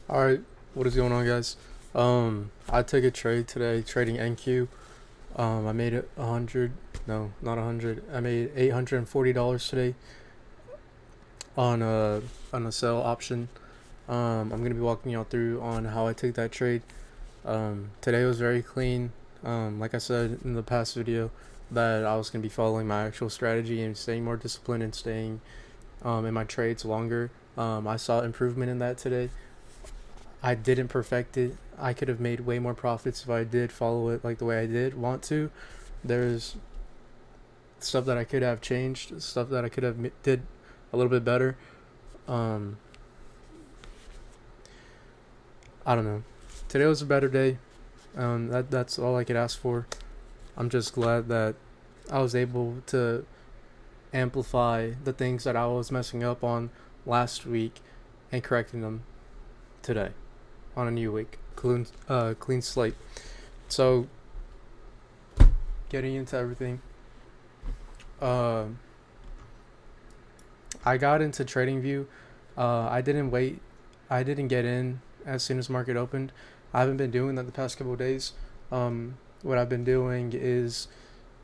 All right, what is going on, guys? I took a trade today, trading NQ. I made it 100. No, not 100. I made $840 today on a sell option. I'm gonna be walking y'all through on how I took that trade. Today was very clean. Like I said in the past video, that I was gonna be following my actual strategy and staying more disciplined and staying in my trades longer. I saw improvement in that today. I didn't perfect it. I could have made way more profits if I did follow it like the way I did want to. There's stuff that I could have changed, stuff that I could have did a little bit better. Um, I don't know. Today was a better day. That's all I could ask for. I'm just glad that I was able to amplify the things that I was messing up on last week and correcting them today on a new week. Clean slate. So getting into everything. Uh, I got into TradingView. I didn't wait. I didn't get in as soon as market opened. I haven't been doing that the past couple of days. What I've been doing is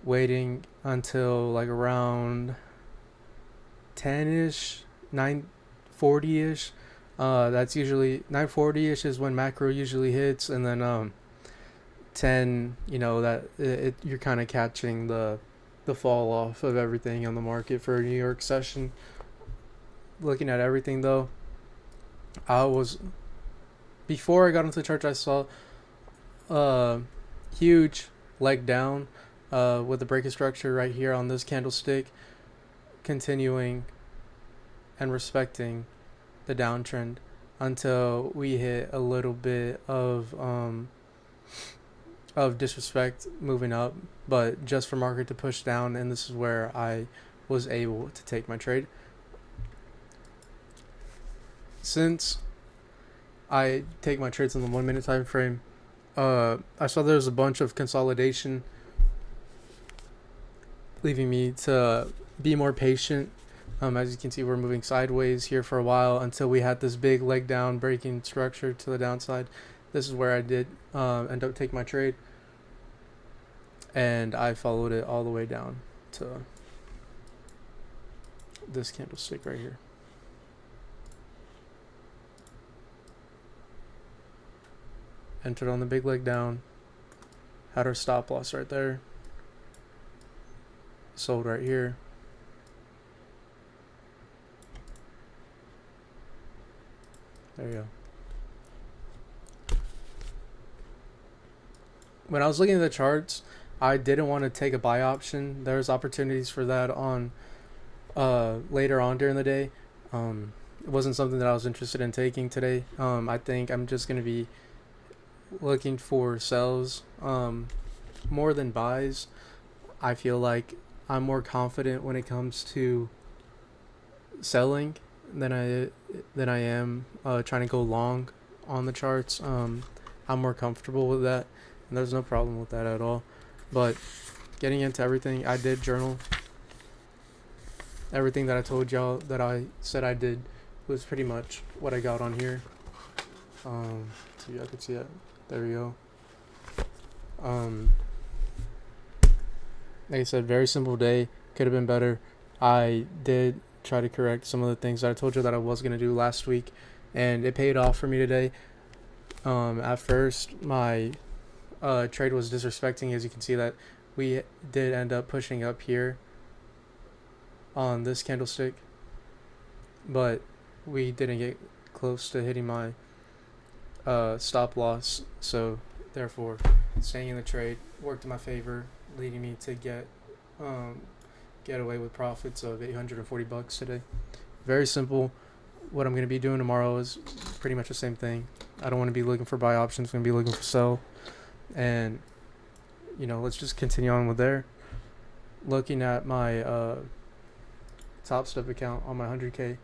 waiting until like around 10ish, 9:40ish. That's usually 9:40ish is when macro usually hits, and then 10, that you're kind of catching the fall off of everything on the market for a New York session. Looking at everything though, I was before I got into the chart, I saw a huge leg down with the breaking structure right here on this candlestick, continuing and respecting the downtrend until we hit a little bit of disrespect moving up, but just for market to push down, and this is where I was able to take my trade. Since I take my trades on the 1 minute time frame, I saw there was a bunch of consolidation, leaving me to be more patient. As you can see, we're moving sideways here for a while until we had this big leg down breaking structure to the downside. This is where I did end up taking my trade, and I followed it all the way down to this candlestick right here. Entered on the big leg down, had our stop loss right there, sold right here. There you go. When I was looking at the charts, I didn't want to take a buy option. There's opportunities for that on later on during the day. It wasn't something that I was interested in taking today. I think I'm just going to be looking for sells more than buys. I feel like I'm more confident when it comes to selling than I am trying to go long on the charts. I'm more comfortable with that, and there's no problem with that at all. But getting into everything, I did journal. Everything that I told y'all that I said I did was pretty much what I got on here. So y'all can see it. There we go. Like I said, very simple day. Could have been better. I did try to correct some of the things that I told you that I was going to do last week, and it paid off for me today. At first, my trade was disrespecting, as you can see that we did end up pushing up here on this candlestick, but we didn't get close to hitting my stop loss, so therefore staying in the trade worked in my favor, leading me to get away with profits of $840 today. Very simple. What I'm going to be doing tomorrow is pretty much the same thing. I don't want to be looking for buy options. I'm going to be looking for sell, and let's just continue on with there. Looking at my Top Step account on my 100K,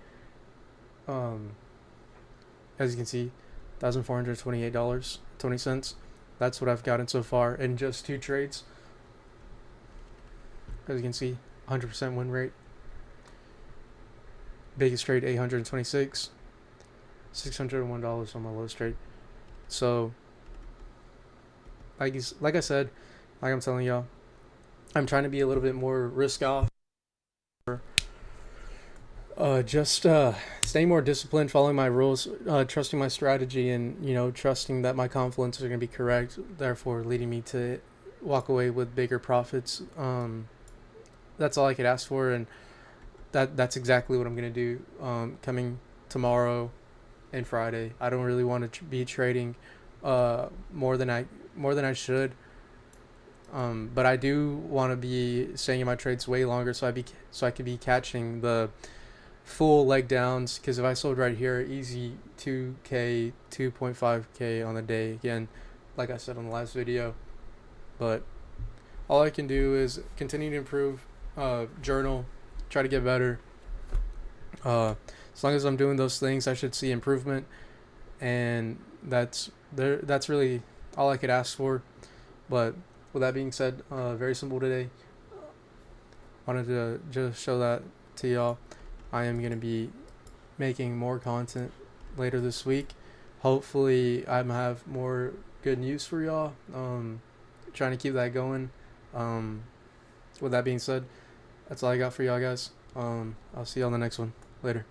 as you can see, $1,428.20. That's what I've gotten so far in just 2 trades. As you can see, 100% win rate. Biggest trade, 826. $601 on my lowest trade. So like I said, like I'm telling y'all, I'm trying to be a little bit more risk off. Just staying more disciplined, following my rules, trusting my strategy, and trusting that my confluences are going to be correct. Therefore, leading me to walk away with bigger profits. That's all I could ask for, and that's exactly what I'm going to do. Coming tomorrow and Friday, I don't really want to be trading more than I should. But I do want to be staying in my trades way longer, so I could be catching the full leg downs, because if I sold right here, easy 2k 2.5k on the day again, like I said on the last video. But all I can do is continue to improve, journal, try to get better. As long as I'm doing those things, I should see improvement, and that's really all I could ask for. But with that being said, very simple today. Wanted to just show that to y'all. I am going to be making more content later this week. Hopefully I have more good news for y'all. Trying to keep that going. With that being said, that's all I got for y'all guys. I'll see you on the next one. Later.